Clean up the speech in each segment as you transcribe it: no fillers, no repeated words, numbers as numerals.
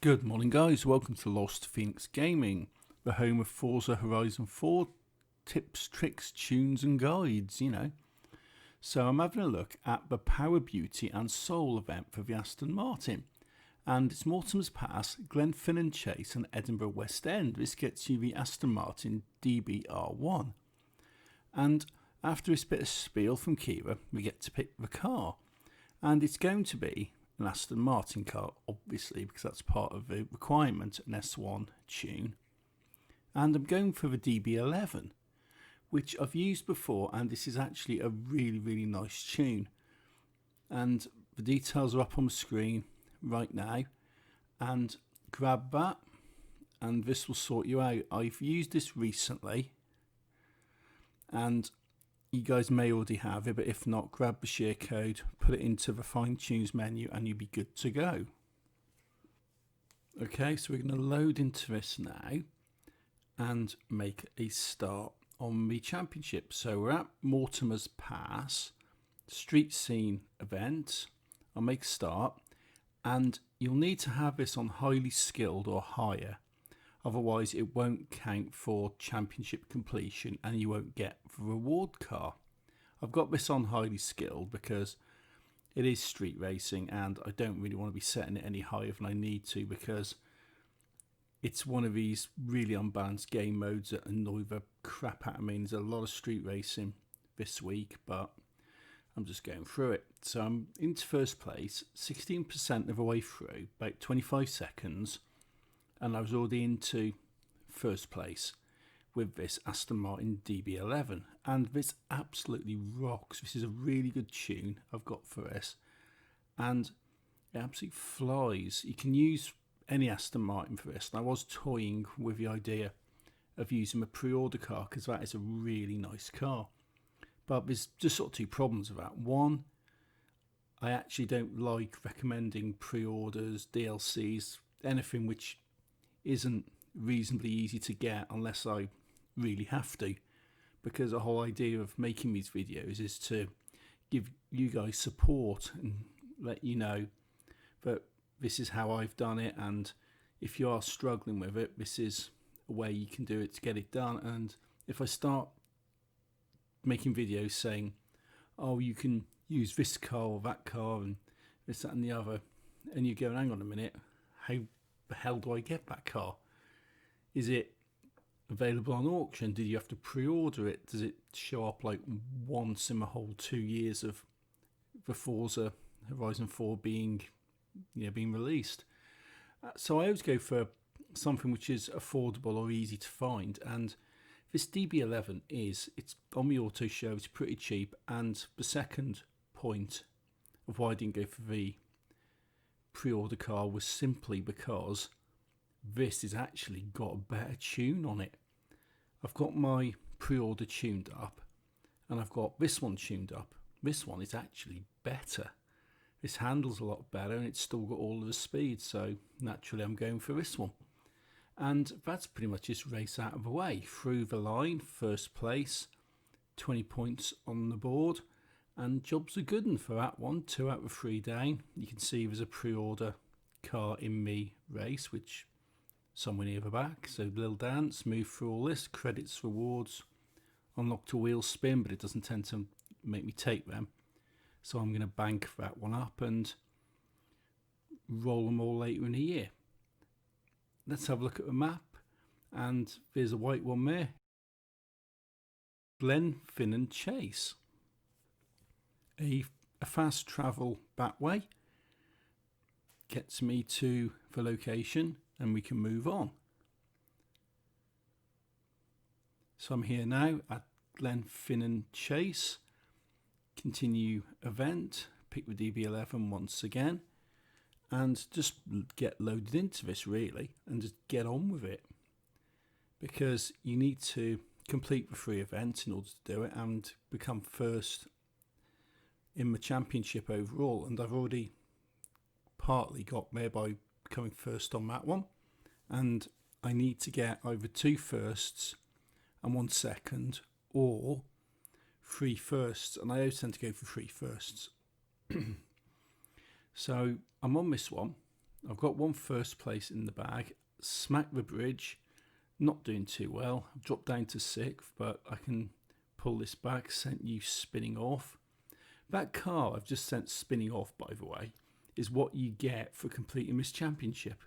Good morning, guys. Welcome to Lost Phoenix Gaming, the home of Forza Horizon 4 tips, tricks, tunes and guides, So I'm having a look at the Power, Beauty and Soul event for the Aston Martin. And it's Mortimer's Pass, Glenfinnan Chase and Edinburgh West End. This gets you the Aston Martin DBR1. And after this bit of spiel from Kira, we get to pick the car. And it's going to be an Aston Martin car, obviously, because that's part of the requirement, an S1 tune. And I'm going for the DB11, which I've used before, and this is actually a really, really nice tune. And the details are up on the screen right now, and grab that, and this will sort you out. I've used this recently, and you guys may already have it, but if not, grab the share code, put it into the Find Tunes menu, and you'll be good to go. Okay, so we're going to load into this now and make a start on the championship. So we're at Mortimer's Pass, street scene event. I'll make start, and you'll need to have this on highly skilled or higher. Otherwise, it won't count for championship completion and you won't get the reward car. I've got this on highly skilled because it is street racing and I don't really want to be setting it any higher than I need to, because it's one of these really unbalanced game modes that annoy the crap out of me. There's a lot of street racing this week, but I'm just going through it. So I'm into first place, 16% of the way through, about 25 seconds. And I was already into first place with this Aston Martin DB11. And this absolutely rocks. This is a really good tune I've got for this. And it absolutely flies. You can use any Aston Martin for this. And I was toying with the idea of using a pre-order car, because that is a really nice car. But there's just sort of two problems with that. One, I actually don't like recommending pre-orders, DLCs, anything which isn't reasonably easy to get unless I really have to, because the whole idea of making these videos is to give you guys support and let you know that this is how I've done it, and if you are struggling with it, this is a way you can do it to get it done. And if I start making videos saying, oh, you can use this car or that car and this, that and the other, and you go, hang on a minute, how the hell do I get that car? Is it available on auction? Did you have to pre-order it? Does it show up like once in the whole 2 years of the Forza Horizon 4 being released? So I always go for something which is affordable or easy to find, and this DB11 it's on the auto show, it's pretty cheap. And the second point of why I didn't go for the pre-order car was simply because this has actually got a better tune on it. I've got my pre-order tuned up and I've got this one tuned up. This one is actually better. This handles a lot better and it's still got all of the speed, so naturally I'm going for this one. And that's pretty much this race out of the way. Through the line, first place, 20 points on the board. And jobs are good for that one. 2 out of 3 down. You can see there's a pre-order car in me race, which somewhere near the back. So little dance, move through all this, credits, rewards, unlocked a wheel spin, but it doesn't tend to make me take them. So I'm going to bank that one up and roll them all later in the year. Let's have a look at the map. And there's a white one there. Glenfinnan Chase. A fast travel that way gets me to the location and we can move on. So I'm here now at Glenfinnan Chase. Continue event, pick the DB11 once again, and just get loaded into this really and just get on with it, because you need to complete the 3 events in order to do it and become first in the championship overall. And I've already partly got there by becoming first on that one, and I need to get either 2 firsts and 1 second or 3 firsts, and I always tend to go for 3 firsts. So I'm on this one I've got one first place in the bag. Smack the bridge, not doing too well. I've dropped down to 6th, but I can pull this back. Sent you spinning off. That car I've just sent spinning off, by the way, is what you get for completing this championship.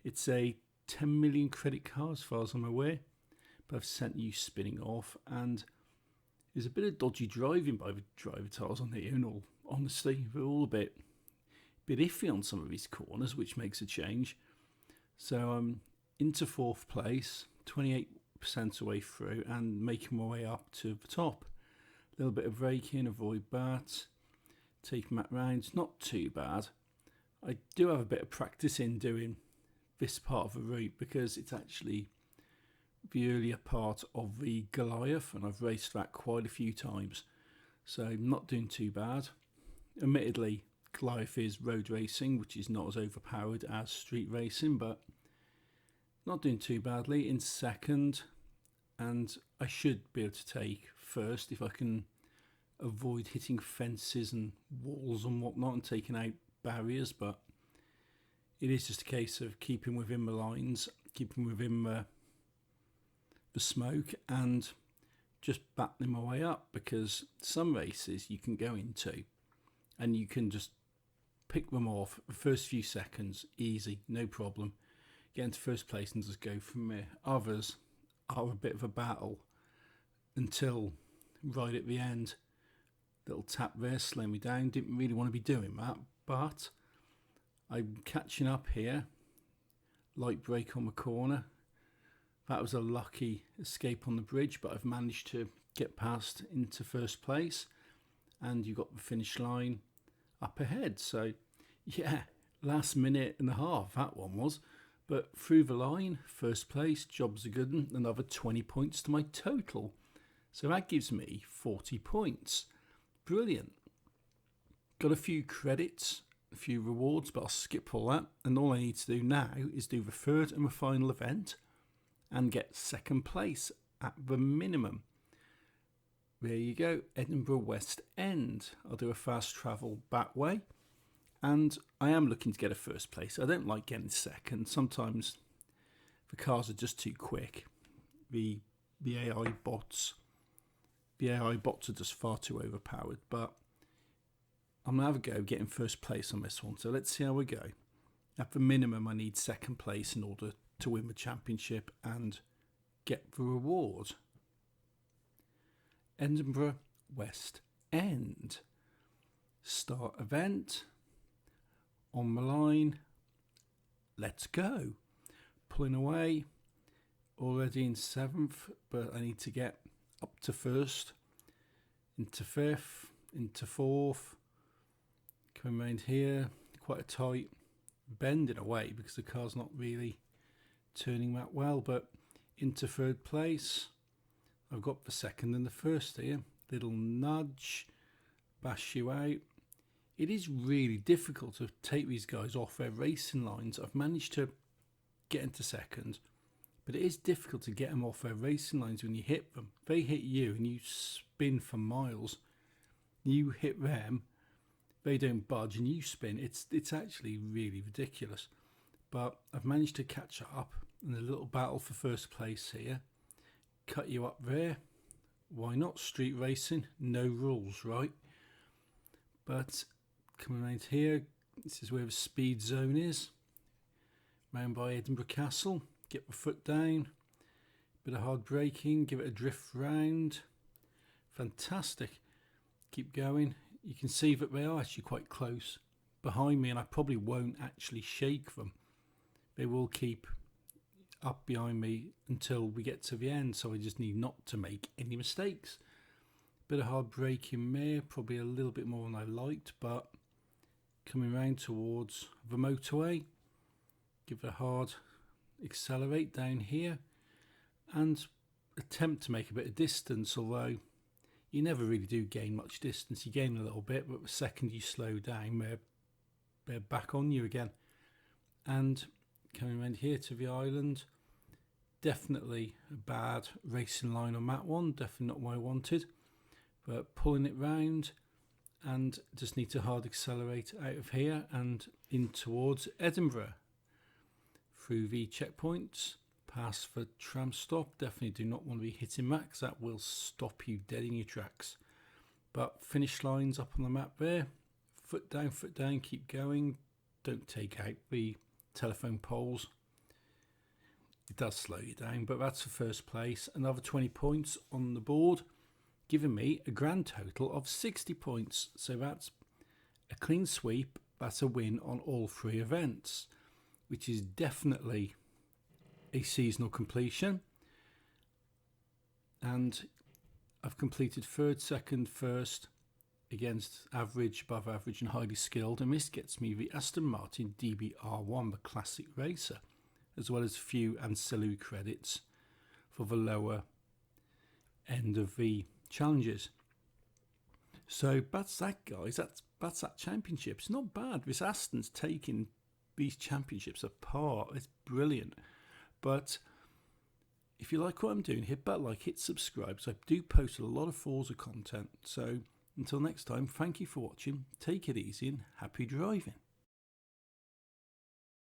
It's a 10 million credit card as far as I'm aware, but I've sent you spinning off, and there's a bit of dodgy driving by the driver tiles on here, in all honesty. They're all a bit iffy on some of these corners, which makes a change. So I'm into 4th place, 28% away through, and making my way up to the top. A little bit of braking, avoid that, taking that round. It's not too bad. I do have a bit of practice in doing this part of the route because it's actually the earlier part of the Goliath, and I've raced that quite a few times, so I'm not doing too bad. Admittedly, Goliath is road racing, which is not as overpowered as street racing, but not doing too badly. In 2nd, and I should be able to take 1st if I can avoid hitting fences and walls and whatnot and taking out barriers, but it is just a case of keeping within the lines, keeping within the smoke, and just battling my way up, because some races you can go into and you can just pick them off the first few seconds, easy, no problem, get into 1st place and just go from there. Others are a bit of a battle until right at the end. Little tap there, slow me down. Didn't really want to be doing that, but I'm catching up here. Light brake on the corner. That was a lucky escape on the bridge, but I've managed to get past into 1st place, and you've got the finish line up ahead. So yeah, last minute and a half that one was, but through the line, 1st place, job's a good one. Another 20 points to my total, so that gives me 40 points. Brilliant. Got a few credits, a few rewards, but I'll skip all that, and all I need to do now is do the 3rd and the final event and get 2nd place at the minimum. There you go, Edinburgh West End. I'll do a fast travel that way, and I am looking to get a 1st place. I don't like getting 2nd. Sometimes the cars are just too quick. The AI bots are just far too overpowered, but I'm going to have a go getting 1st place on this one. So let's see how we go. At the minimum, I need 2nd place in order to win the championship and get the reward. Edinburgh West End. Start event. On the line. Let's go. Pulling away. Already in 7th, but I need to get up to 1st, into 5th, into 4th. Coming around here. Quite a tight bend in a way because the car's not really turning that well, but into 3rd place. I've got the 2nd and the 1st here. Little nudge, bash you out. It is really difficult to take these guys off their racing lines. I've managed to get into 2nd, but it is difficult to get them off their racing lines when you hit them. They hit you and you spin for miles. You hit them, they don't budge, and you spin. It's actually really ridiculous. But I've managed to catch up in a little battle for 1st place here. Cut you up there. Why not? Street racing, no rules, right? But coming around here, this is where the speed zone is. Round by Edinburgh Castle. Get the foot down. Bit of hard braking. Give it a drift round. Fantastic. Keep going. You can see that they are actually quite close behind me, and I probably won't actually shake them. They will keep up behind me until we get to the end, so I just need not to make any mistakes. Bit of hard braking there, probably a little bit more than I liked, but coming round towards the motorway, give it a hard accelerate down here and attempt to make a bit of distance, although you never really do gain much distance. You gain a little bit, but the second you slow down, they're back on you again. And coming around here to the island, definitely a bad racing line on that one, definitely not what I wanted, but pulling it round, and just need to hard accelerate out of here and in towards Edinburgh. Through the checkpoints, pass the tram stop. Definitely do not want to be hitting that because that will stop you dead in your tracks. But finish lines up on the map there. Foot down, keep going. Don't take out the telephone poles. It does slow you down, but that's the first place. Another 20 points on the board, giving me a grand total of 60 points. So that's a clean sweep. That's a win on all 3 events, which is definitely a seasonal completion. And I've completed 3rd, 2nd, 1st against average, above average and highly skilled, and this gets me the Aston Martin DBR1, the classic racer, as well as a few ancillary credits for the lower end of the challenges. So that's that, guys. That's that championship. It's not bad. This Aston's taking these championships apart. It's brilliant. But if you like what I'm doing, hit that like, hit subscribe. So I do post a lot of Forza content. So until next time, thank you for watching. Take it easy and happy driving.